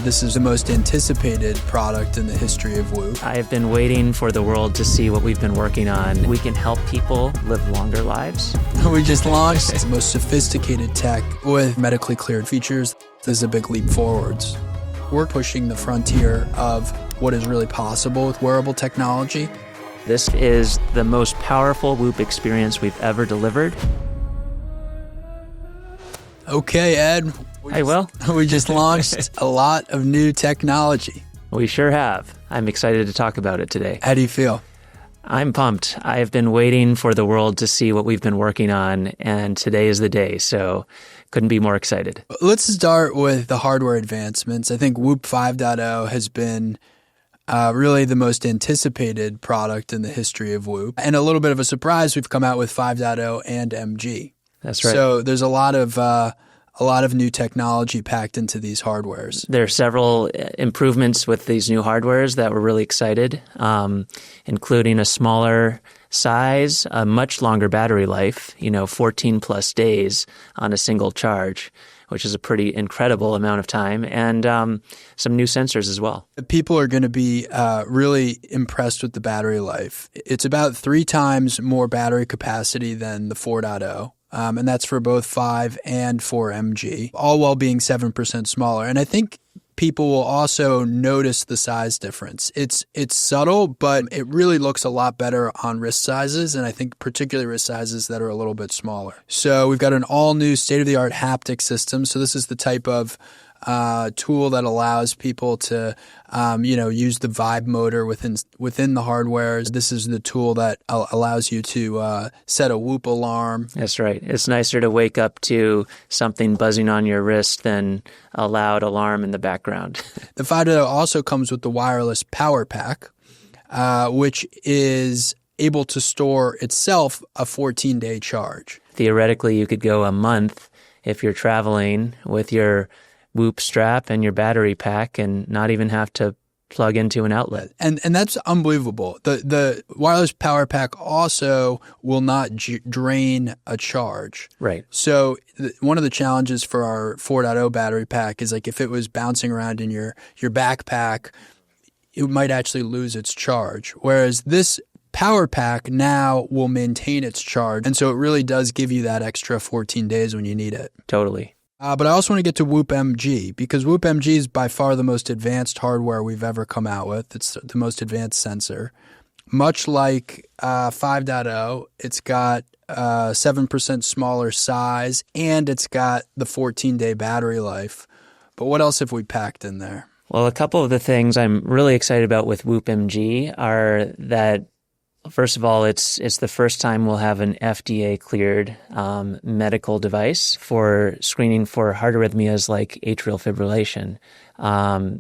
This is the most anticipated product in the history of Whoop. I have been waiting for the world to see what we've been working on. We can help people live longer lives. We just launched the most sophisticated tech with medically cleared features. This is a big leap forwards. We're pushing the frontier of what is really possible with wearable technology. This is the most powerful Whoop experience we've ever delivered. Okay, Ed. Hey, Will. We just launched a lot of new technology. We sure have. I'm excited to talk about it today. How do you feel? I'm pumped. I've been waiting for the world to see what we've been working on, and today is the day, so couldn't be more excited. Let's start with the hardware advancements. I think Whoop 5.0 has been really the most anticipated product in the history of Whoop. And a little bit of a surprise, we've come out with 5.0 and MG. That's right. So there's a lot of new technology packed into these hardwares. There are several improvements with these new hardwares that we're really excited, including a smaller size, a much longer battery life, 14 plus days on a single charge, which is a pretty incredible amount of time, and some new sensors as well. People are going to be really impressed with the battery life. It's about 3 times more battery capacity than the 4.0. And that's for both 5 and 4 MG, all while being 7% smaller. And I think people will also notice the size difference. It's subtle, but it really looks a lot better on wrist sizes, and I think particularly wrist sizes that are a little bit smaller. So we've got an all-new state-of-the-art haptic system. So this is the type of tool that allows people to, use the vibe motor within the hardware. This is the tool that allows you to set a Whoop alarm. That's right. It's nicer to wake up to something buzzing on your wrist than a loud alarm in the background. The 5.0 also comes with the wireless power pack, which is able to store itself a 14-day charge. Theoretically, you could go a month if you're traveling with your Whoop strap and your battery pack and not even have to plug into an outlet. And that's unbelievable. The wireless power pack also will not drain a charge. Right. So one of the challenges for our 4.0 battery pack is like if it was bouncing around in your backpack, it might actually lose its charge. Whereas this power pack now will maintain its charge. And so it really does give you that extra 14 days when you need it. Totally. But I also want to get to Whoop MG because Whoop MG is by far the most advanced hardware we've ever come out with. It's the most advanced sensor. Much like 5.0, it's got 7% smaller size and it's got the 14-day battery life. But what else have we packed in there? Well, a couple of the things I'm really excited about with Whoop MG are that, first of all, it's the first time we'll have an FDA-cleared medical device for screening for heart arrhythmias like atrial fibrillation.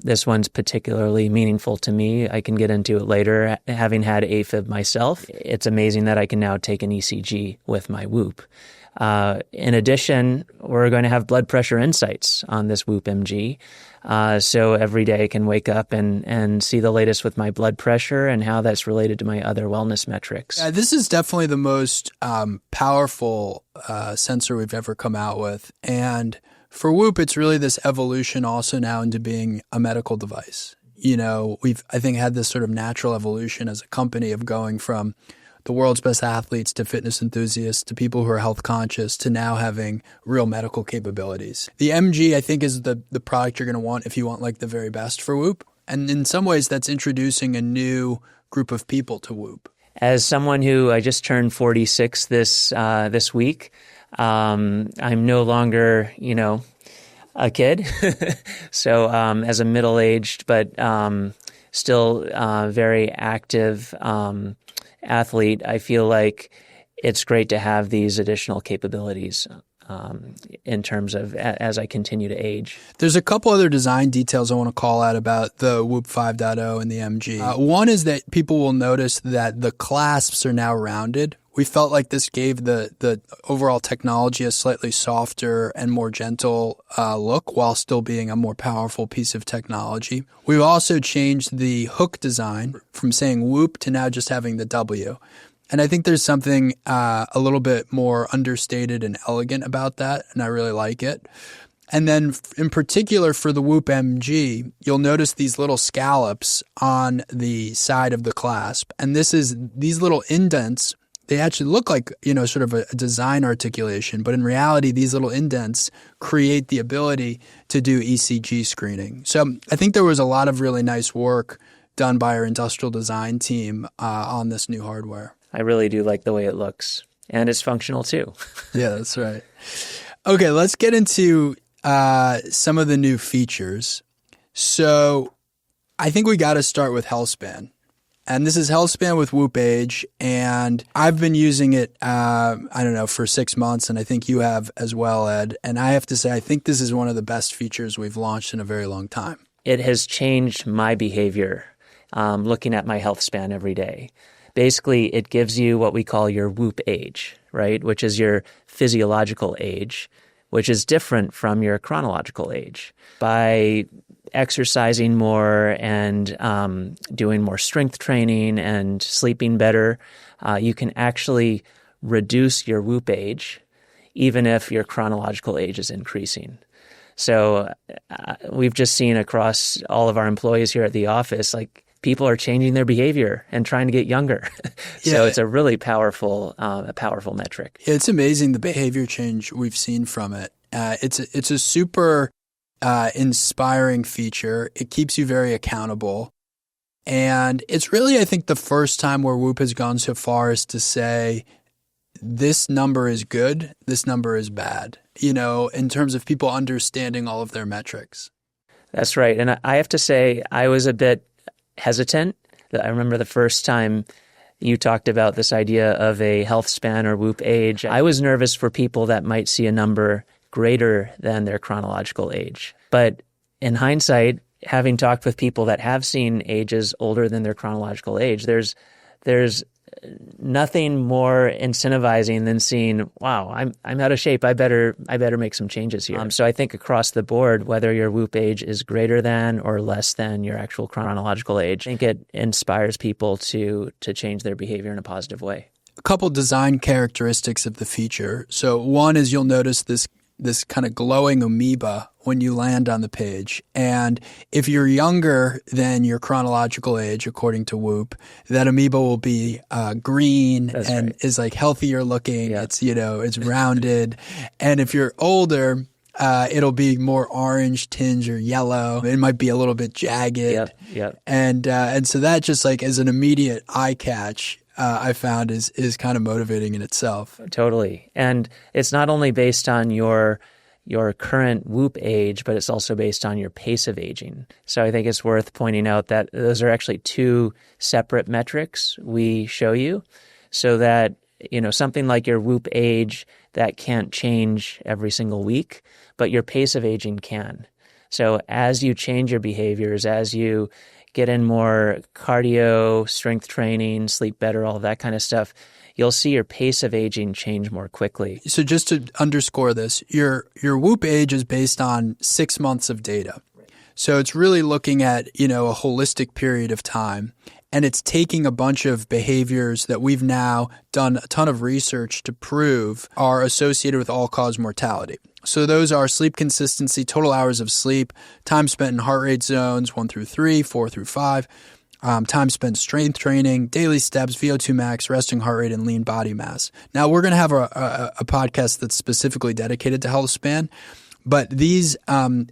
This one's particularly meaningful to me. I can get into it later. Having had AFib myself, it's amazing that I can now take an ECG with my Whoop. In addition, we're going to have blood pressure insights on this Whoop MG. So every day I can wake up and see the latest with my blood pressure and how that's related to my other wellness metrics. This is definitely the most powerful sensor we've ever come out with. And for Whoop, it's really this evolution also now into being a medical device. We've, I think, had this sort of natural evolution as a company of going from the world's best athletes to fitness enthusiasts to people who are health conscious to now having real medical capabilities. The MG, I think, is the product you're going to want if you want like the very best for Whoop. And in some ways, that's introducing a new group of people to Whoop. As someone who I just turned 46 this week, I'm no longer, a kid. So as a middle-aged but still very active athlete, I feel like it's great to have these additional capabilities in terms of as I continue to age. There's a couple other design details I want to call out about the Whoop 5.0 and the MG. One is that people will notice that the clasps are now rounded. We felt like this gave the overall technology a slightly softer and more gentle look while still being a more powerful piece of technology. We've also changed the hook design from saying Whoop to now just having the W. And I think there's something a little bit more understated and elegant about that, and I really like it. And then in particular for the Whoop MG, you'll notice these little scallops on the side of the clasp. And these little indents, they actually look like, sort of a design articulation. But in reality, these little indents create the ability to do ECG screening. So I think there was a lot of really nice work done by our industrial design team on this new hardware. I really do like the way it looks. And it's functional too. Yeah, that's right. Okay, let's get into some of the new features. So I think we got to start with Healthspan. And this is Healthspan with Whoop Age. And I've been using it, for 6 months. And I think you have as well, Ed. And I have to say, I think this is one of the best features we've launched in a very long time. It has changed my behavior looking at my Healthspan every day. Basically, it gives you what we call your Whoop age, right? Which is your physiological age, which is different from your chronological age. By exercising more and doing more strength training and sleeping better, you can actually reduce your Whoop age, even if your chronological age is increasing. So we've just seen across all of our employees here at the office, like people are changing their behavior and trying to get younger. So it's a really powerful metric. It's amazing the behavior change we've seen from it. It's a super inspiring feature. It keeps you very accountable. And it's really, I think, the first time where Whoop has gone so far as to say, this number is good, this number is bad, in terms of people understanding all of their metrics. That's right. And I have to say, I was a bit hesitant. I remember the first time you talked about this idea of a Healthspan or Whoop age. I was nervous for people that might see a number greater than their chronological age. But in hindsight, having talked with people that have seen ages older than their chronological age, there's nothing more incentivizing than seeing, wow, I'm out of shape. I better make some changes here. So I think across the board, whether your Whoop age is greater than or less than your actual chronological age, I think it inspires people to change their behavior in a positive way. A couple design characteristics of the feature. So one is you'll notice this kind of glowing amoeba when you land on the page. And if you're younger than your chronological age, according to Whoop, that amoeba will be green. That's and right. Is like healthier looking. Yeah. It's rounded. And if you're older, it'll be more orange tinge or yellow. It might be a little bit jagged. Yep. And so that just like is an immediate eye catch. I found is kind of motivating in itself. Totally. And it's not only based on your current Whoop age, but it's also based on your pace of aging. So I think it's worth pointing out that those are actually two separate metrics we show you, so that something like your Whoop age, that can't change every single week, but your pace of aging can. So as you change your behaviors, as you get in more cardio, strength training, sleep better, all of that kind of stuff, you'll see your pace of aging change more quickly. So just to underscore this, your Whoop age is based on 6 months of data. Right. So it's really looking at, a holistic period of time. And it's taking a bunch of behaviors that we've now done a ton of research to prove are associated with all-cause mortality. So those are sleep consistency, total hours of sleep, time spent in heart rate zones 1 through 3, 4 through 5, time spent strength training, daily steps, VO2 max, resting heart rate, and lean body mass. Now, we're going to have a podcast that's specifically dedicated to Healthspan, but these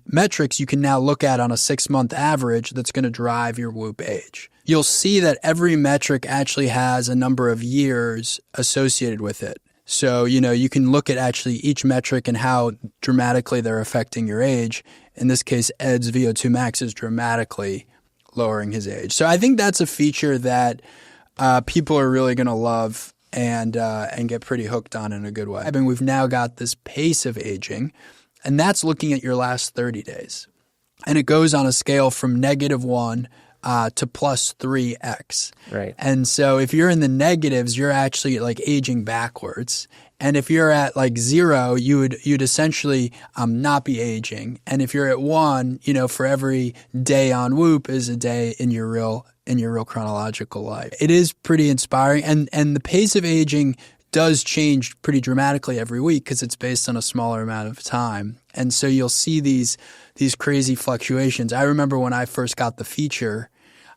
metrics you can now look at on a 6-month average that's going to drive your Whoop age. You'll see that every metric actually has a number of years associated with it. So, you can look at actually each metric and how dramatically they're affecting your age. In this case, Ed's VO2 max is dramatically lowering his age. So I think that's a feature that people are really going to love and get pretty hooked on in a good way. I mean, we've now got this pace of aging, and that's looking at your last 30 days. And it goes on a scale from -1 to +3x. Right. And so if you're in the negatives, you're actually like aging backwards. And if you're at like 0, you'd essentially not be aging. And if you're at 1, for every day on Whoop is a day in your real chronological life. It is pretty inspiring. And the pace of aging does change pretty dramatically every week because it's based on a smaller amount of time. And so you'll see these crazy fluctuations. I remember when I first got the feature,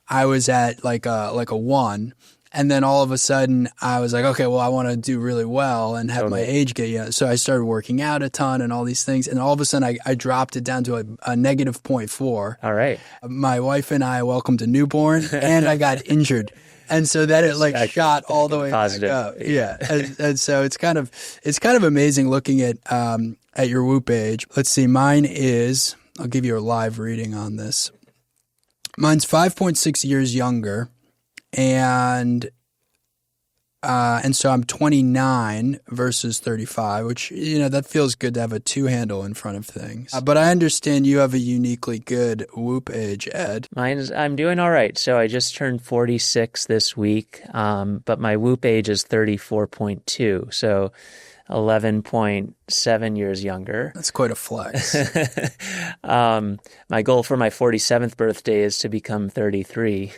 I was at like a 1. And then all of a sudden I was like, okay, well, I want to do really well and have my age get, so I started working out a ton and all these things. And all of a sudden I dropped it down to a negative 0.4. All right. My wife and I welcomed a newborn and I got injured. And so then it like shot all the way positive. Back up. Yeah. And so it's kind of amazing looking at your Whoop age. Let's see. Mine is, I'll give you a live reading on this. Mine's 5.6 years younger. And so I'm 29 versus 35, which, that feels good to have a 2 handle in front of things. But I understand you have a uniquely good Whoop age, Ed. I'm doing all right. So I just turned 46 this week, but my Whoop age is 34.2. So 11.7 years younger. That's quite a flex. My goal for my 47th birthday is to become 33.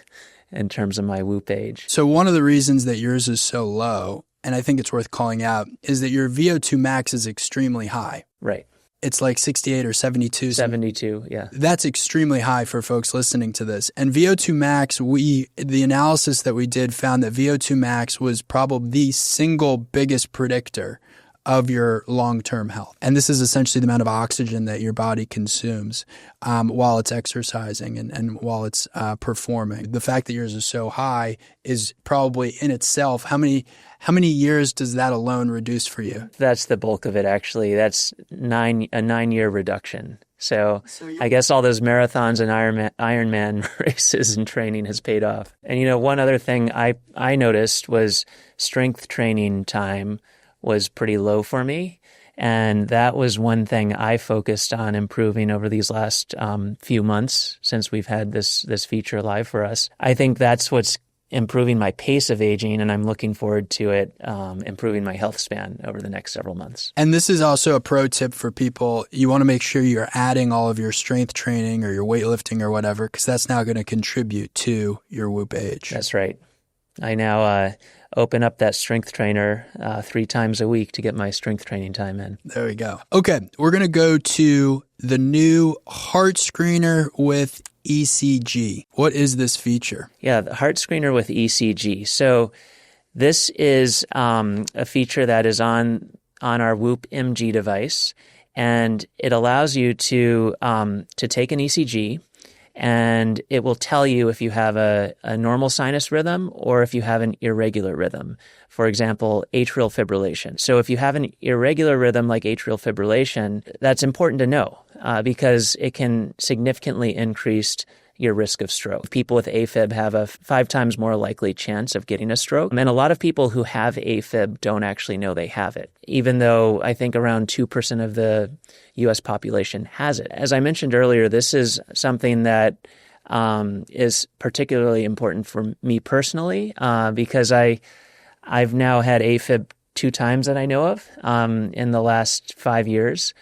In terms of my Whoop age. So one of the reasons that yours is so low, and I think it's worth calling out, is that your VO2 max is extremely high. Right. It's like 68 or 72. 72, yeah. That's extremely high for folks listening to this. And VO2 max, the analysis that we did found that VO2 max was probably the single biggest predictor of your long-term health. And this is essentially the amount of oxygen that your body consumes while it's exercising and while it's performing. The fact that yours is so high is probably in itself, how many years does that alone reduce for you? That's the bulk of it, actually. That's a 9-year reduction. So I guess all those marathons and Ironman races and training has paid off. And one other thing I noticed was strength training time was pretty low for me. And that was one thing I focused on improving over these last few months since we've had this feature live for us. I think that's what's improving my pace of aging, and I'm looking forward to it improving my health span over the next several months. And this is also a pro tip for people. You want to make sure you're adding all of your strength training or your weightlifting or whatever, because that's now going to contribute to your Whoop age. That's right. I now open up that strength trainer 3 times a week to get my strength training time in. There we go. Okay, we're going to go to the new heart screener with ECG. What is this feature? Yeah, the heart screener with ECG. So this is a feature that is on our Whoop MG device, and it allows you to take an ECG, and it will tell you if you have a normal sinus rhythm or if you have an irregular rhythm. For example, atrial fibrillation. So if you have an irregular rhythm like atrial fibrillation, that's important to know because it can significantly increase your risk of stroke. People with AFib have a 5 times more likely chance of getting a stroke. And a lot of people who have AFib don't actually know they have it, even though I think around 2% of the U.S. population has it. As I mentioned earlier, this is something that is particularly important for me personally because I've now had AFib 2 times that I know of in the last 5 years.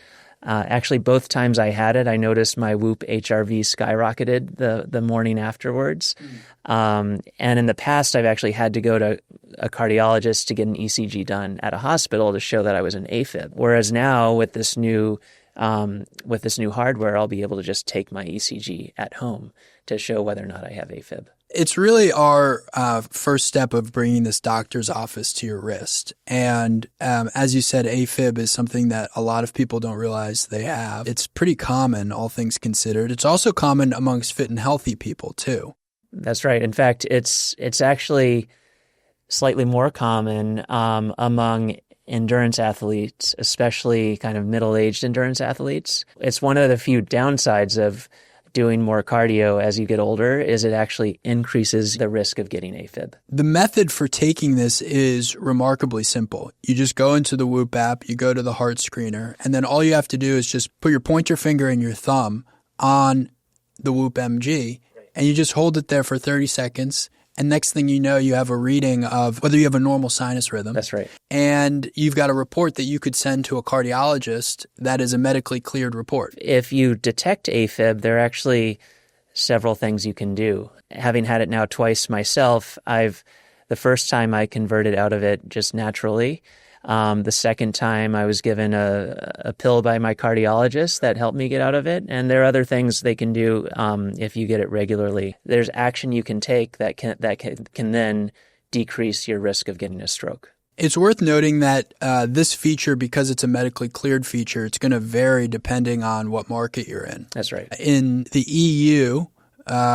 Actually, both times I had it, I noticed my Whoop HRV skyrocketed the morning afterwards. And in the past, I've actually had to go to a cardiologist to get an ECG done at a hospital to show that I was an AFib. Whereas now with this new hardware, I'll be able to just take my ECG at home to show whether or not I have AFib. It's really our first step of bringing this doctor's office to your wrist. And as you said, AFib is something that a lot of people don't realize they have. It's pretty common, all things considered. It's also common amongst fit and healthy people, too. That's right. In fact, it's actually slightly more common among endurance athletes, especially kind of middle-aged endurance athletes. It's one of the few downsides of doing more cardio as you get older is it actually increases the risk of getting AFib. The method for taking this is remarkably simple. You just go into the Whoop app, you go to the heart screener, and then all you have to do is just put your pointer finger and your thumb on the Whoop MG, and you just hold it there for 30 seconds. And next thing you know, you have a reading of whether you have a normal sinus rhythm. That's right. And you've got a report that you could send to a cardiologist that is a medically cleared report. If you detect AFib, there are actually several things you can do. Having had it now twice myself, I've The first time I converted out of it just naturally. The second time I was given a pill by my cardiologist that helped me get out of it. And there are other things they can do if you get it regularly. There's action you can take that can then decrease your risk of getting a stroke. It's worth noting that this feature, because it's a medically cleared feature, it's going to vary depending on what market you're in. That's right. In the EU,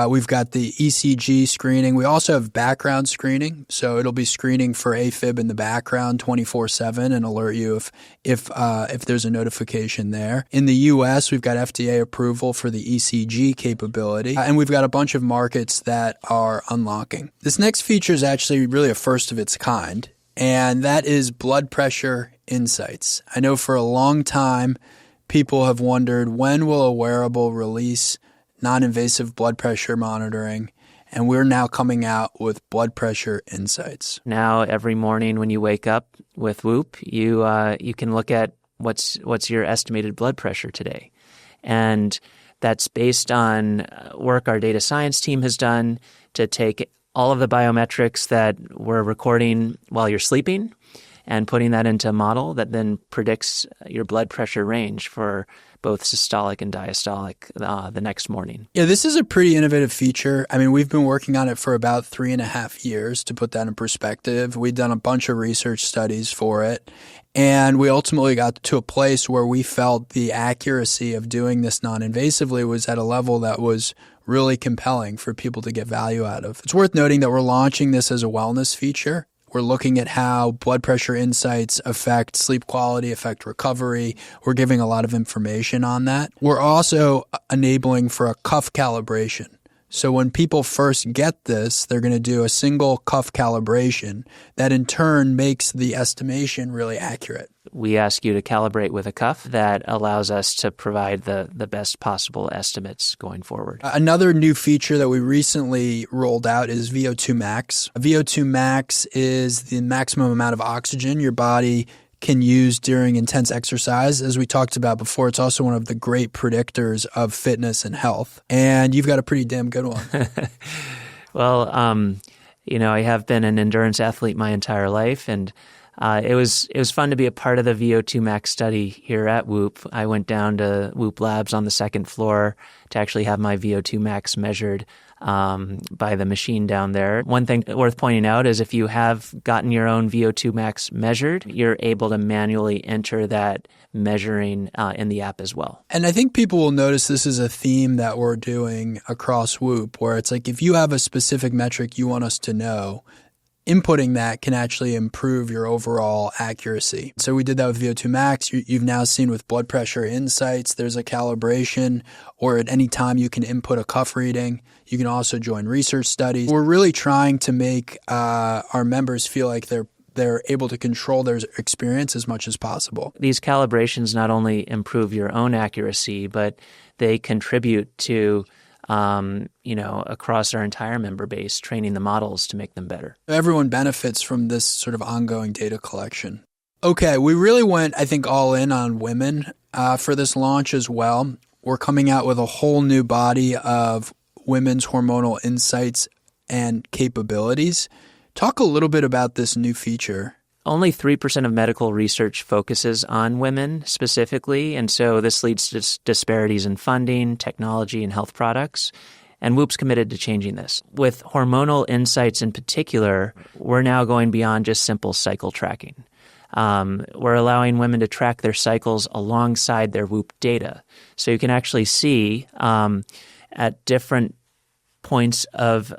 we've got the ECG screening. We also have background screening. So it'll be screening for AFib in the background 24/7 and alert you if there's a notification there. In the US, we've got FDA approval for the ECG capability. And we've got a bunch of markets that are unlocking. This next feature is actually really a first of its kind, and that is blood pressure insights. I know for a long time, people have wondered, when will a wearable release non-invasive blood pressure monitoring? And we're now coming out with blood pressure insights. Now, every morning when you wake up with Whoop, you can look at what's your estimated blood pressure today. And that's based on work our data science team has done to take all of the biometrics that we're recording while you're sleeping and putting that into a model that then predicts your blood pressure range for both systolic and diastolic the next morning. Yeah, this is a pretty innovative feature. I mean, we've been working on it for about 3.5 years, to put that in perspective. We've done a bunch of research studies for it, and we ultimately got to a place where we felt the accuracy of doing this non-invasively was at a level that was really compelling for people to get value out of. It's worth noting that we're launching this as a wellness feature. We're looking at how blood pressure insights affect sleep quality, affect recovery. We're giving a lot of information on that. We're also enabling for a cuff calibration. So when people first get this, they're going to do a single cuff calibration that in turn makes the estimation really accurate. We ask you to calibrate with a cuff that allows us to provide the best possible estimates going forward. Another new feature that we recently rolled out is VO2 max. VO2 max is the maximum amount of oxygen your body can use during intense exercise. As we talked about before, it's also one of the great predictors of fitness and health. And you've got a pretty damn good one. Well, I have been an endurance athlete my entire life, and it was fun to be a part of the VO2 max study here at Whoop. I went down to Whoop Labs on the second floor to actually have my VO2 max measured by the machine down there. One thing worth pointing out is if you have gotten your own VO2 max measured, you're able to manually enter that measuring in the app as well. And I think people will notice this is a theme that we're doing across Whoop, where it's like if you have a specific metric you want us to know, inputting that can actually improve your overall accuracy. So we did that with VO2 max. You've now seen with blood pressure insights, there's a calibration, or at any time you can input a cuff reading. You can also join research studies. We're really trying to make our members feel like they're able to control their experience as much as possible. These calibrations not only improve your own accuracy, but they contribute to across our entire member base, training the models to make them better. Everyone benefits from this sort of ongoing data collection. Okay, we really went, I think, all in on women for this launch as well. We're coming out with a whole new body of women's hormonal insights and capabilities. Talk a little bit about this new feature. Only 3% of medical research focuses on women specifically, and so this leads to disparities in funding, technology, and health products. And Whoop's committed to changing this. With hormonal insights in particular, we're now going beyond just simple cycle tracking. We're allowing women to track their cycles alongside their Whoop data. So you can actually see at different points of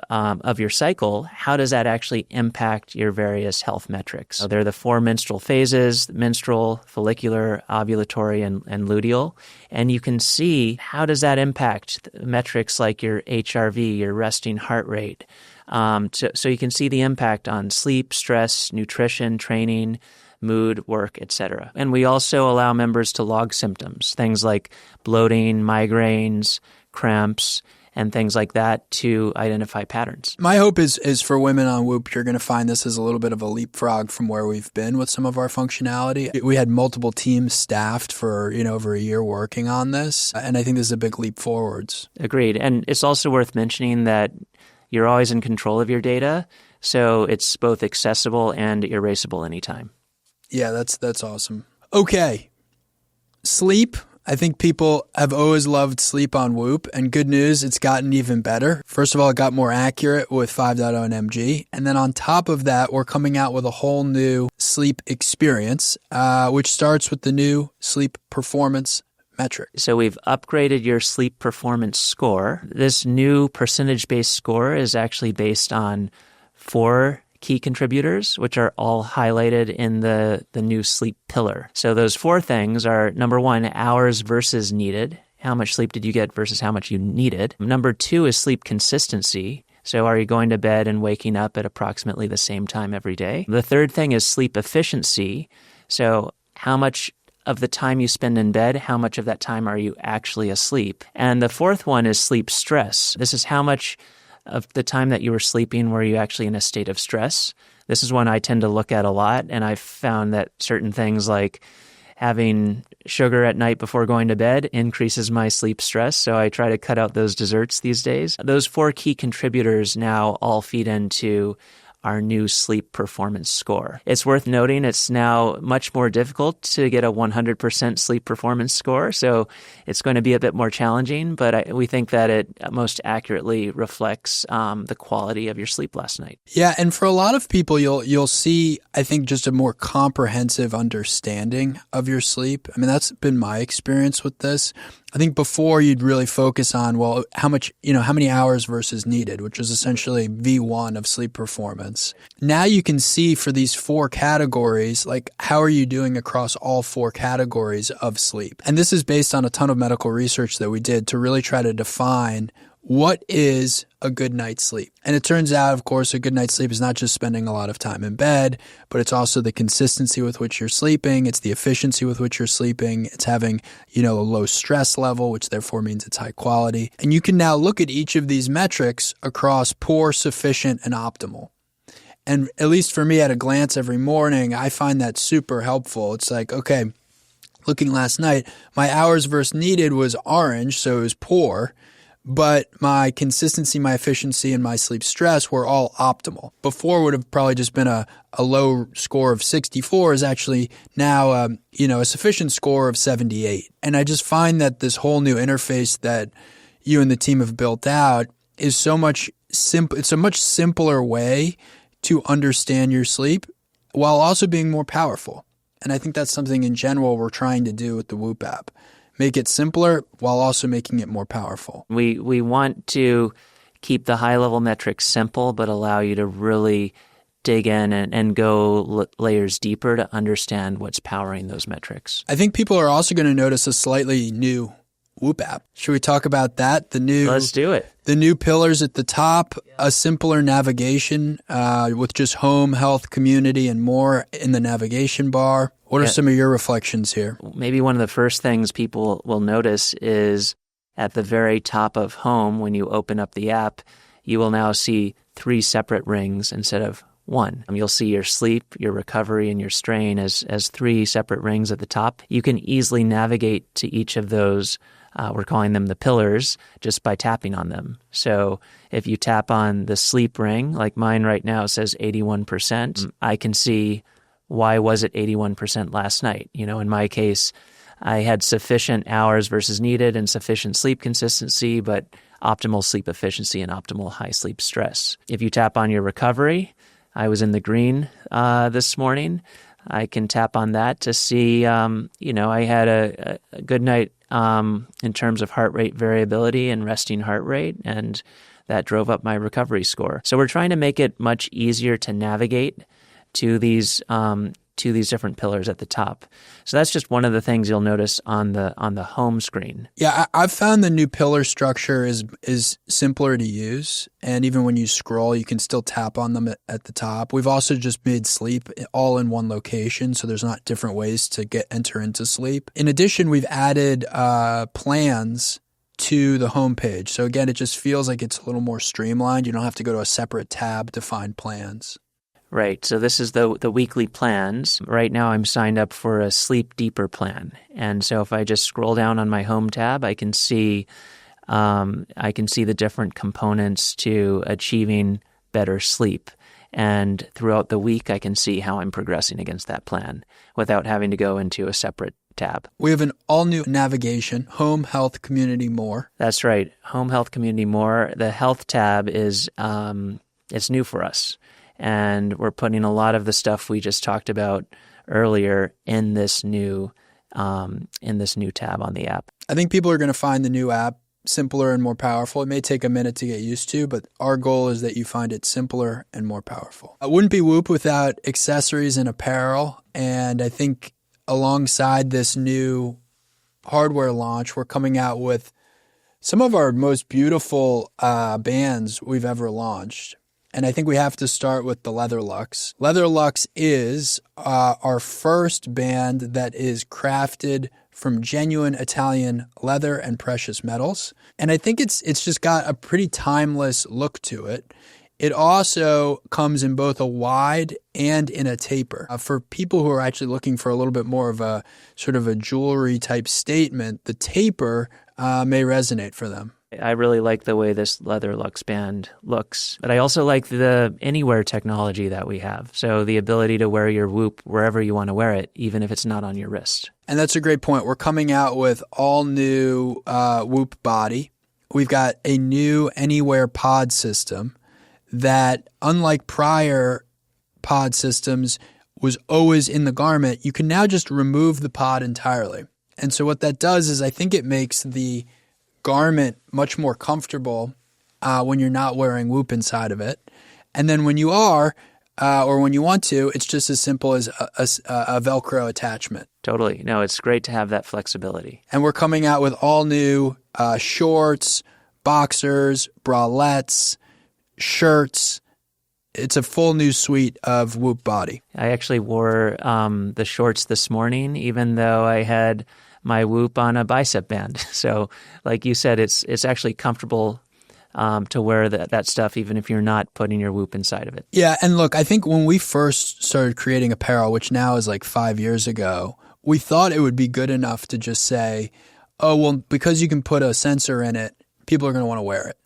your cycle, how does that actually impact your various health metrics? So there are the 4 menstrual phases: menstrual, follicular, ovulatory, and luteal. And you can see how does that impact metrics like your HRV, your resting heart rate. So you can see the impact on sleep, stress, nutrition, training, mood, work, etc. And we also allow members to log symptoms, things like bloating, migraines, cramps, and things like that to identify patterns. My hope is for women on Whoop, you're going to find this as a little bit of a leapfrog from where we've been with some of our functionality. We had multiple teams staffed for over a year working on this, and I think this is a big leap forwards. Agreed. And it's also worth mentioning that You're always in control of your data, so it's both accessible and erasable anytime. Yeah, that's awesome. Okay. Sleep. I think people have always loved sleep on Whoop, and good news, it's gotten even better. First of all, it got more accurate with 5.0 and MG. And then on top of that, we're coming out with a whole new sleep experience, which starts with the new sleep performance metric. So we've upgraded your sleep performance score. This new percentage-based score is actually based on 4 key contributors, which are all highlighted in the new sleep pillar. So those 4 things are, number 1, hours versus needed. How much sleep did you get versus how much you needed? Number 2 is sleep consistency. So are you going to bed and waking up at approximately the same time every day? The third thing is sleep efficiency. So how much of the time you spend in bed, how much of that time are you actually asleep? And the fourth one is sleep stress. This is how much of the time that you were sleeping were you actually in a state of stress. This is one I tend to look at a lot, and I've found that certain things like having sugar at night before going to bed increases my sleep stress, so I try to cut out those desserts these days. Those 4 key contributors now all feed into our new sleep performance score. It's worth noting it's now much more difficult to get a 100% sleep performance score, so it's going to be a bit more challenging, but we think that it most accurately reflects the quality of your sleep last night. Yeah, and for a lot of people, you'll see, I think, just a more comprehensive understanding of your sleep. I mean, that's been my experience with this. I think before you'd really focus on, well, how many hours versus needed, which is essentially V1 of sleep performance. Now you can see for these 4 categories, like how are you doing across all 4 categories of sleep? And this is based on a ton of medical research that we did to really try to define what is a good night's sleep. And it turns out, of course, a good night's sleep is not just spending a lot of time in bed, but it's also the consistency with which you're sleeping. It's the efficiency with which you're sleeping. It's having, a low stress level, which therefore means it's high quality. And you can now look at each of these metrics across poor, sufficient, and optimal. And at least for me at a glance every morning, I find that super helpful. It's like, okay, looking last night, my hours versus needed was orange, so it was poor. But my consistency, my efficiency, and my sleep stress were all optimal. Before would have probably just been a low score of 64 is actually now, a sufficient score of 78. And I just find that this whole new interface that you and the team have built out is so much simple. It's a much simpler way to understand your sleep while also being more powerful. And I think that's something in general we're trying to do with the Whoop app. Make it simpler while also making it more powerful. We want to keep the high-level metrics simple, but allow you to really dig in and go layers deeper to understand what's powering those metrics. I think people are also going to notice a slightly new Whoop app. Should we talk about that? Let's do it. The new pillars at the top, a simpler navigation with just home, health, community, and more in the navigation bar. What are some of your reflections here? Maybe one of the first things people will notice is at the very top of home, when you open up the app, you will now see 3 separate rings instead of 1. You'll see your sleep, your recovery, and your strain as 3 separate rings at the top. You can easily navigate to each of those. We're calling them the pillars just by tapping on them. So if you tap on the sleep ring, like mine right now says 81%, I can see why was it 81% last night? In my case, I had sufficient hours versus needed and sufficient sleep consistency, but optimal sleep efficiency and optimal high sleep stress. If you tap on your recovery, I was in the green this morning. I can tap on that to see, I had a good night in terms of heart rate variability and resting heart rate, and that drove up my recovery score. So we're trying to make it much easier to navigate to these different pillars at the top. So that's just one of the things you'll notice on the home screen. Yeah, I've found the new pillar structure is simpler to use, and even when you scroll, you can still tap on them at the top. We've also just made sleep all in one location, so there's not different ways to enter into sleep. In addition, we've added plans to the homepage. So again, it just feels like it's a little more streamlined. You don't have to go to a separate tab to find plans. Right. So this is the weekly plans. Right now I'm signed up for a Sleep Deeper plan. And so if I just scroll down on my home tab, I can see I can see the different components to achieving better sleep. And throughout the week, I can see how I'm progressing against that plan without having to go into a separate tab. We have an all-new navigation, Home Health Community More. That's right. Home Health Community More. The Health tab is it's new for us. And we're putting a lot of the stuff we just talked about earlier in this new tab on the app. I think people are going to find the new app simpler and more powerful. It may take a minute to get used to, but our goal is that you find it simpler and more powerful. It wouldn't be Whoop without accessories and apparel. And I think alongside this new hardware launch, we're coming out with some of our most beautiful bands we've ever launched. And I think we have to start with the Leather Lux. Leather Lux is our first band that is crafted from genuine Italian leather and precious metals. And I think it's just got a pretty timeless look to it. It also comes in both a wide and in a taper. For people who are actually looking for a little bit more of a sort of a jewelry type statement, the taper may resonate for them. I really like the way this Leather Lux band looks, but I also like the anywhere technology that we have. So the ability to wear your Whoop wherever you want to wear it, even if it's not on your wrist. And that's a great point. We're coming out with all new Whoop body. We've got a new Anywhere pod system that, unlike prior pod systems, was always in the garment. You can now just remove the pod entirely. And so what that does is I think it makes the garment much more comfortable when you're not wearing Whoop inside of it. And then when you are, or when you want to, it's just as simple as a Velcro attachment. Totally. No, it's great to have that flexibility. And we're coming out with all new shorts, boxers, bralettes, shirts. It's a full new suite of Whoop body. I actually wore the shorts this morning, even though I had my Whoop on a bicep band. So like you said, it's actually comfortable to wear that stuff, even if you're not putting your Whoop inside of it. Yeah. And look, I think when we first started creating apparel, which now is like 5 years ago, we thought it would be good enough to just say, oh, well, because you can put a sensor in it, people are going to want to wear it.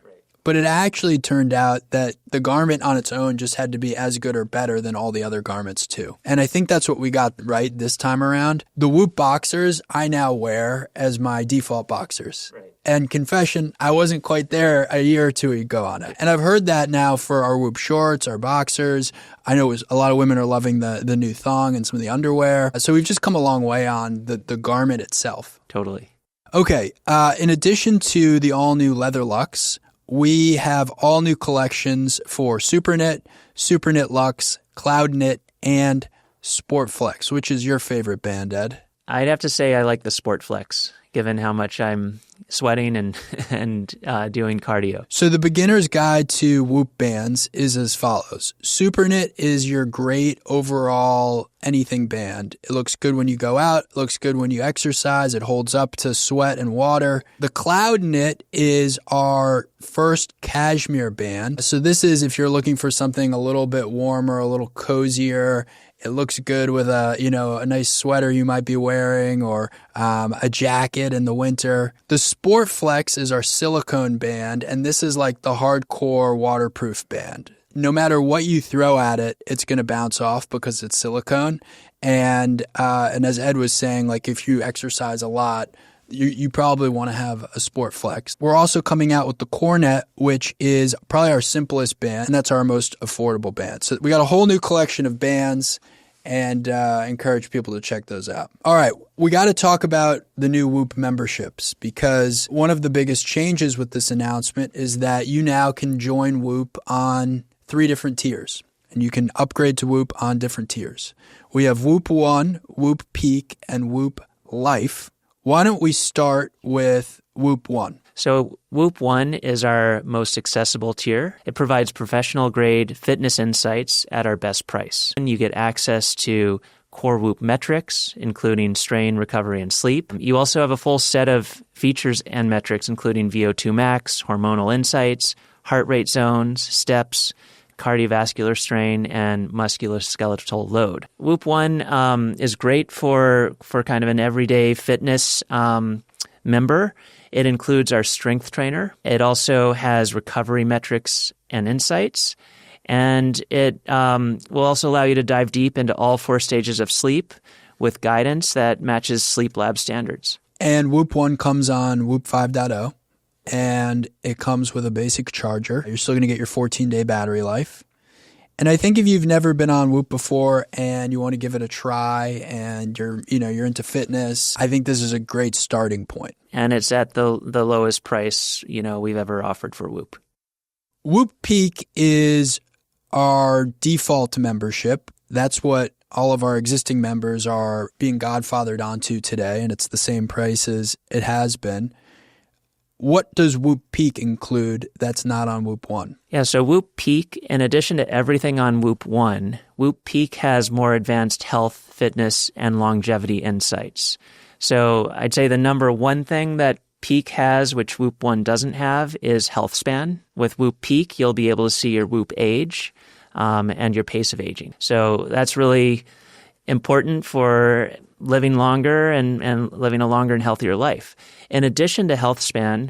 But it actually turned out that the garment on its own just had to be as good or better than all the other garments too. And I think that's what we got right this time around. The Whoop boxers I now wear as my default boxers. Right. And confession, I wasn't quite there a year or two ago on it. And I've heard that now for our Whoop shorts, our boxers. I know a lot of women are loving the new thong and some of the underwear. So we've just come a long way on the garment itself. Totally. Okay. In addition to the all-new Leather Lux, we have all new collections for Superknit, Superknit Luxe, Cloudknit, and Sportflex. Which is your favorite band, Ed? I'd have to say I like the Sportflex, given how much I'm sweating and doing cardio. So the beginner's guide to Whoop bands is as follows. Superknit is your great overall anything band. It looks good when you go out. It looks good when you exercise. It holds up to sweat and water. The Cloudknit is our first cashmere band. So this is if you're looking for something a little bit warmer, a little cozier. It looks good with a nice sweater you might be wearing or a jacket in the winter. The Sportflex is our silicone band, and this is like the hardcore waterproof band. No matter what you throw at it, it's going to bounce off because it's silicone. And as Ed was saying, like if you exercise a lot, you probably want to have a Sportflex. We're also coming out with the Cornet, which is probably our simplest band, and that's our most affordable band. So we got a whole new collection of bands and encourage people to check those out. All right, we got to talk about the new Whoop memberships because one of the biggest changes with this announcement is that you now can join Whoop on 3 different tiers, and you can upgrade to Whoop on different tiers. We have Whoop 1, Whoop Peak, and Whoop Life. Why don't we start with Whoop 1? So Whoop 1 is our most accessible tier. It provides professional-grade fitness insights at our best price. And you get access to core Whoop metrics, including strain, recovery, and sleep. You also have a full set of features and metrics, including VO2 max, hormonal insights, heart rate zones, steps, cardiovascular strain, and musculoskeletal load. Whoop 1 is great for kind of an everyday fitness member. It includes our strength trainer. It also has recovery metrics and insights. And it will also allow you to dive deep into all 4 stages of sleep with guidance that matches sleep lab standards. And Whoop 1 comes on Whoop 5.0, and it comes with a basic charger. You're still going to get your 14-day battery life. And I think if you've never been on Whoop before and you want to give it a try and you're into fitness, I think this is a great starting point. And it's at the lowest price, we've ever offered for Whoop. Whoop Peak is our default membership. That's what all of our existing members are being godfathered onto today, and it's the same price as it has been. What does Whoop Peak include that's not on Whoop 1? Yeah, so Whoop Peak, in addition to everything on Whoop 1, Whoop Peak has more advanced health, fitness, and longevity insights. So I'd say the number one thing that Peak has, which Whoop 1 doesn't have, is Healthspan. With Whoop Peak, you'll be able to see your Whoop age and your pace of aging. So that's really important for living longer and living a longer and healthier life. In addition to Healthspan,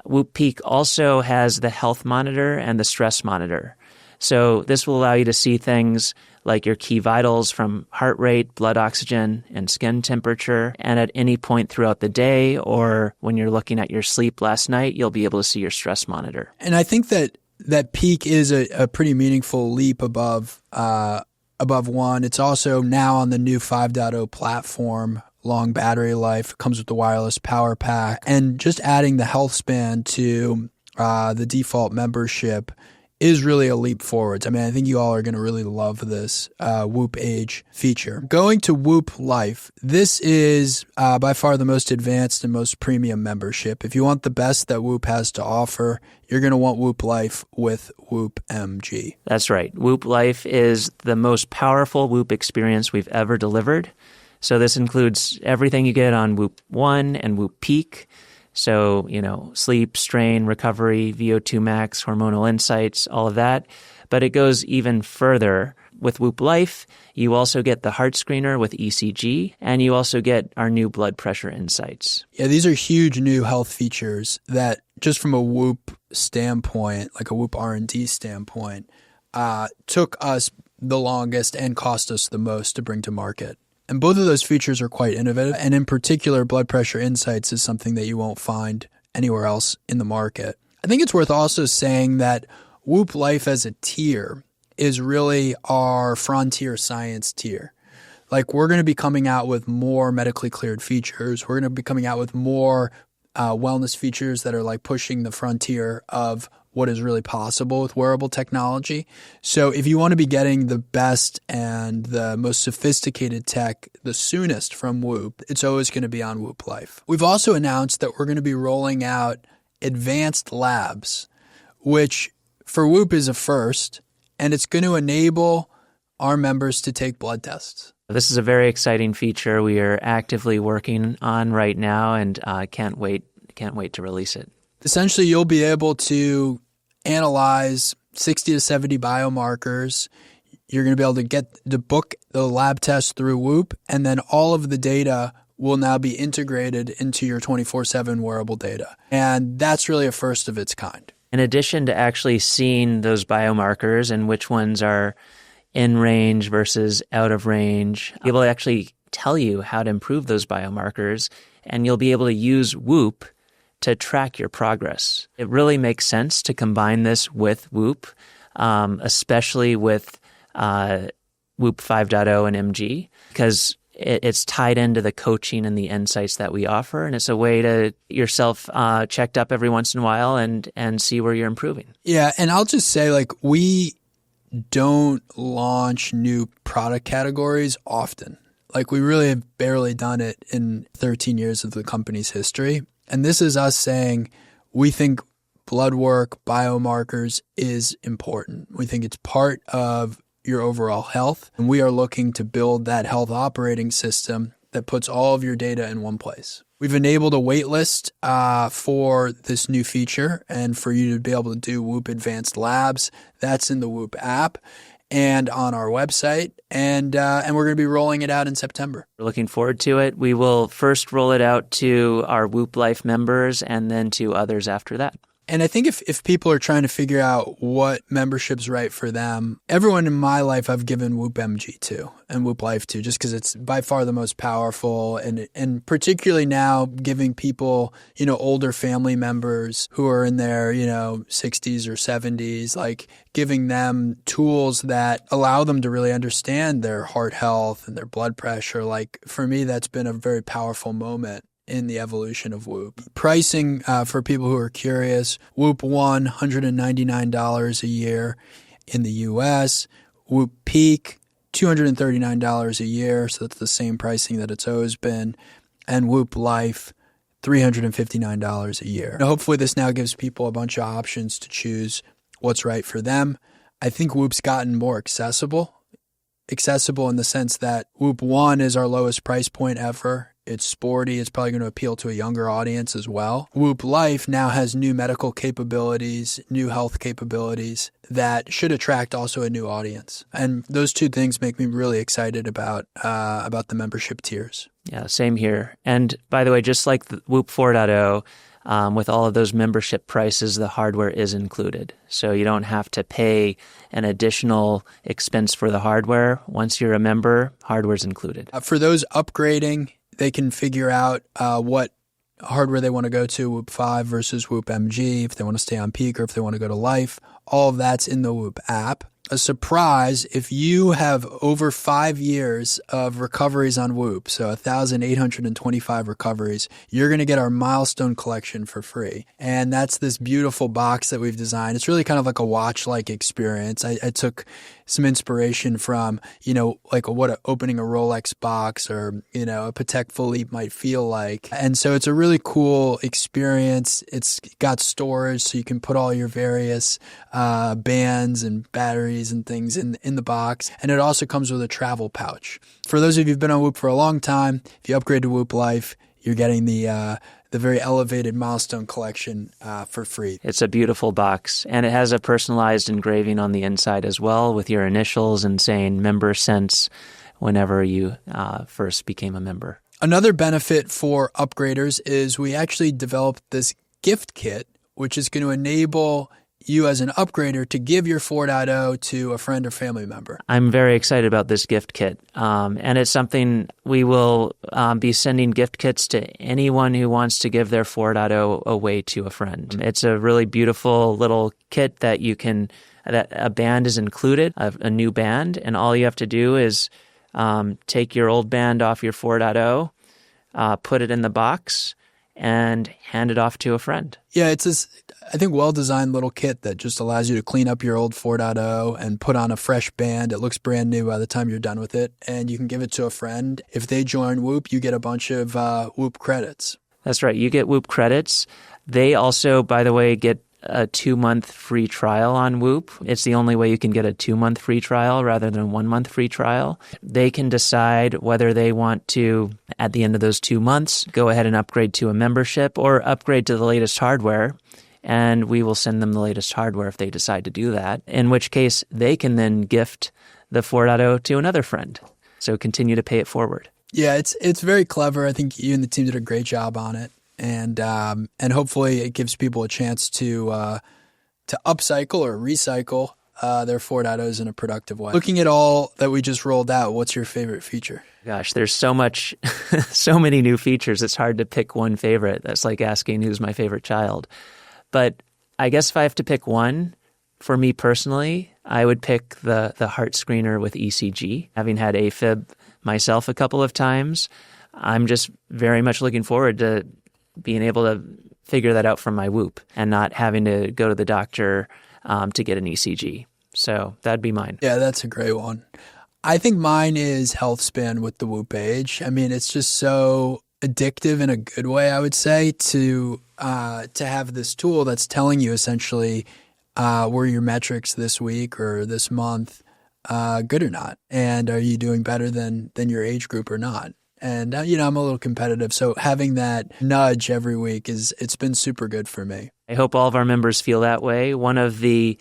Whoop Peak also has the health monitor and the stress monitor. So this will allow you to see things like your key vitals from heart rate, blood oxygen, and skin temperature. And at any point throughout the day or when you're looking at your sleep last night, you'll be able to see your stress monitor. And I think that Peak is a pretty meaningful leap above 1. It's also now on the new 5.0 platform, long battery life, comes with the wireless power pack. And just adding the Healthspan to the default membership is really a leap forwards. I mean, I think you all are going to really love this Whoop Age feature. Going to Whoop Life, this is by far the most advanced and most premium membership. If you want the best that Whoop has to offer, you're going to want Whoop Life with Whoop MG. That's right. Whoop Life is the most powerful Whoop experience we've ever delivered. So this includes everything you get on Whoop 1 and Whoop Peak. So, sleep, strain, recovery, VO2 max, hormonal insights, all of that. But it goes even further. With Whoop Life, you also get the heart screener with ECG, and you also get our new blood pressure insights. Yeah, these are huge new health features that just from a Whoop standpoint, like a Whoop R&D standpoint, took us the longest and cost us the most to bring to market. And both of those features are quite innovative. And in particular, blood pressure insights is something that you won't find anywhere else in the market. I think it's worth also saying that Whoop Life as a tier is really our frontier science tier. Like, we're going to be coming out with more medically cleared features. We're going to be coming out with more wellness features that are like pushing the frontier of what is really possible with wearable technology. So if you want to be getting the best and the most sophisticated tech the soonest from Whoop, it's always going to be on Whoop Life. We've also announced that we're going to be rolling out advanced labs, which for Whoop is a first, and it's going to enable our members to take blood tests. This is a very exciting feature we are actively working on right now, and can't wait to release it. Essentially, you'll be able to analyze 60 to 70 biomarkers. You're going to be able to get to book the lab test through Whoop, and then all of the data will now be integrated into your 24/7 wearable data. And that's really a first of its kind. In addition to actually seeing those biomarkers and which ones are in range versus out of range, it will actually tell you how to improve those biomarkers, and you'll be able to use Whoop to track your progress. It really makes sense to combine this with Whoop, especially with Whoop 5.0 and MG, because it's tied into the coaching and the insights that we offer, and it's a way to get yourself checked up every once in a while and see where you're improving. Yeah, and I'll just say, like, we don't launch new product categories often. Like, we really have barely done it in 13 years of the company's history. And this is us saying we think blood work, biomarkers is important. We think it's part of your overall health. And we are looking to build that health operating system that puts all of your data in one place. We've enabled a wait list for this new feature and for you to be able to do Whoop Advanced Labs. That's in the Whoop app. and on our website. And we're going to be rolling it out in September. We're looking forward to it. We will first roll it out to our Whoop Life members and then to others after that. And I think if people are trying to figure out what membership's right for them, everyone in my life I've given Whoop MG to and Whoop Life to, just because it's by far the most powerful. And particularly now giving people, older family members who are in their, 60s or 70s, like giving them tools that allow them to really understand their heart health and their blood pressure. Like for me, that's been a very powerful moment in the evolution of Whoop. Pricing for people who are curious, Whoop 1, $199 a year in the U.S. Whoop Peak, $239 a year, so that's the same pricing that it's always been. And Whoop Life, $359 a year. Now, hopefully this now gives people a bunch of options to choose what's right for them. I think Whoop's gotten more accessible in the sense that Whoop 1 is our lowest price point ever. It's sporty. It's probably going to appeal to a younger audience as well. Whoop Life now has new medical capabilities, new health capabilities that should attract also a new audience. And those two things make me really excited about the membership tiers. Yeah, same here. And by the way, just like the Whoop 4.0, with all of those membership prices, the hardware is included. So you don't have to pay an additional expense for the hardware. Once you're a member, hardware's included. For those upgrading, they can figure out what hardware they want to go to, Whoop 5 versus Whoop MG, if they want to stay on peak or if they want to go to Life. All of that's in the Whoop app. A surprise, if you have over 5 years of recoveries on Whoop, so 1,825 recoveries, you're going to get our Milestone Collection for free. And that's this beautiful box that we've designed. It's really kind of like a watch-like experience. I took some inspiration from, like opening a Rolex box or, a Patek Philippe might feel like. And so it's a really cool experience. It's got storage so you can put all your various bands and batteries and things in the box. And it also comes with a travel pouch. For those of you who've been on Whoop for a long time, if you upgrade to Whoop Life, you're getting the very elevated Milestone Collection for free. It's a beautiful box, and it has a personalized engraving on the inside as well with your initials and saying member since whenever you first became a member. Another benefit for upgraders is we actually developed this gift kit, which is going to enable you as an upgrader to give your 4.0 to a friend or family member. I'm very excited about this gift kit. And it's something we will be sending gift kits to anyone who wants to give their 4.0 away to a friend. It's a really beautiful little kit that that a band is included, a new band, and all you have to do is take your old band off your 4.0, put it in the box, and hand it off to a friend. Yeah, it's this, I think, well-designed little kit that just allows you to clean up your old 4.0 and put on a fresh band. It looks brand new by the time you're done with it, and you can give it to a friend. If they join Whoop, you get a bunch of Whoop credits. That's right. You get Whoop credits. They also, by the way, get a 2-month free trial on Whoop. It's the only way you can get a 2-month free trial rather than a 1-month free trial. They can decide whether they want to, at the end of those 2 months, go ahead and upgrade to a membership or upgrade to the latest hardware. And we will send them the latest hardware if they decide to do that, in which case they can then gift the 4.0 to another friend. So continue to pay it forward. Yeah, it's very clever. I think you and the team did a great job on it. And hopefully it gives people a chance to upcycle or recycle their 4.0s in a productive way. Looking at all that we just rolled out, what's your favorite feature? Gosh, there's so much, so many new features. It's hard to pick one favorite. That's like asking who's my favorite child. But I guess if I have to pick one, for me personally, I would pick the heart screener with ECG. Having had AFib myself a couple of times, I'm just very much looking forward to being able to figure that out from my Whoop and not having to go to the doctor to get an ECG. So that'd be mine. Yeah, that's a great one. I think mine is Healthspan with the Whoop Age. I mean, it's just so addictive in a good way, I would say, to have this tool that's telling you essentially were your metrics this week or this month good or not, and are you doing better than your age group or not? And I'm a little competitive, so having that nudge every week it's been super good for me. I hope all of our members feel that way. One of the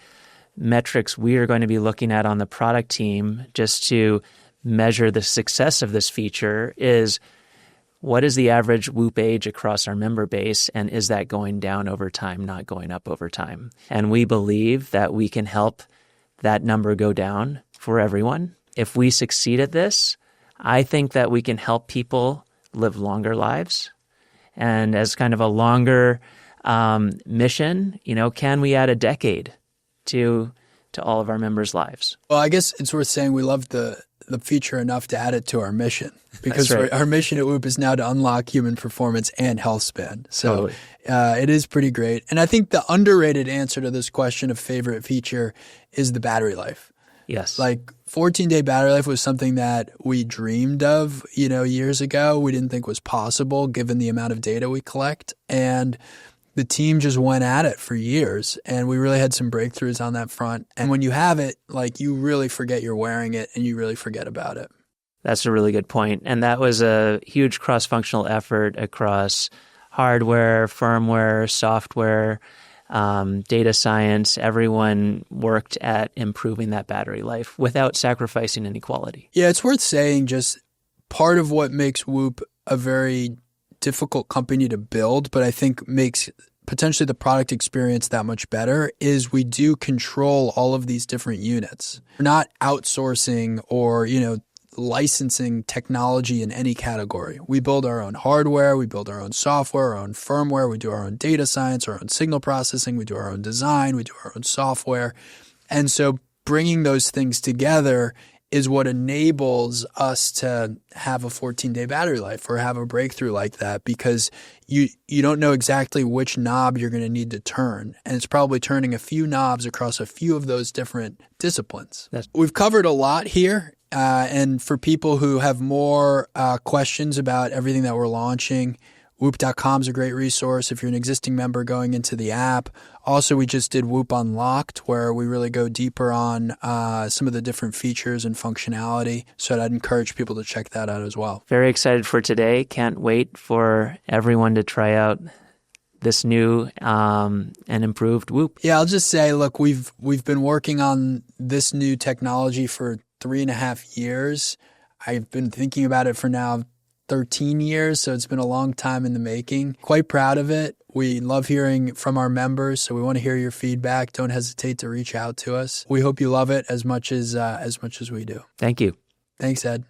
metrics we are going to be looking at on the product team just to measure the success of this feature is what is the average Whoop age across our member base, and is that going down over time, not going up over time? And we believe that we can help that number go down for everyone. If we succeed at this, I think that we can help people live longer lives. And as kind of a longer mission, can we add a decade to all of our members' lives? Well, I guess it's worth saying we love the feature enough to add it to our mission, because right. Our mission at Whoop is now to unlock human performance and health span. So Totally. It is pretty great. And I think the underrated answer to this question of favorite feature is the battery life. Yes. Like 14-day battery life was something that we dreamed of, years ago. We didn't think was possible given the amount of data we collect. And the team just went at it for years, and we really had some breakthroughs on that front. And when you have it, like, you really forget you're wearing it and you really forget about it. That's a really good point. And that was a huge cross-functional effort across hardware, firmware, software, data science. Everyone worked at improving that battery life without sacrificing any quality. Yeah, it's worth saying just part of what makes Whoop a very difficult company to build, but I think makes potentially the product experience that much better, is we do control all of these different units. We're not outsourcing or, licensing technology in any category. We build our own hardware, we build our own software, our own firmware, we do our own data science, our own signal processing, we do our own design, we do our own software. And so bringing those things together is what enables us to have a 14-day battery life or have a breakthrough like that, because you don't know exactly which knob you're going to need to turn. And it's probably turning a few knobs across a few of those different disciplines. We've covered a lot here. And for people who have more questions about everything that we're launching, Whoop.com is a great resource if you're an existing member going into the app. Also, we just did Whoop Unlocked, where we really go deeper on some of the different features and functionality. So I'd encourage people to check that out as well. Very excited for today. Can't wait for everyone to try out this new and improved Whoop. Yeah, I'll just say, look, we've been working on this new technology for 3.5 years. I've been thinking about it for now 13 years, so it's been a long time in the making. Quite proud of it. We love hearing from our members, so we want to hear your feedback. Don't hesitate to reach out to us. We hope you love it as much as we do. Thank you. Thanks, Ed.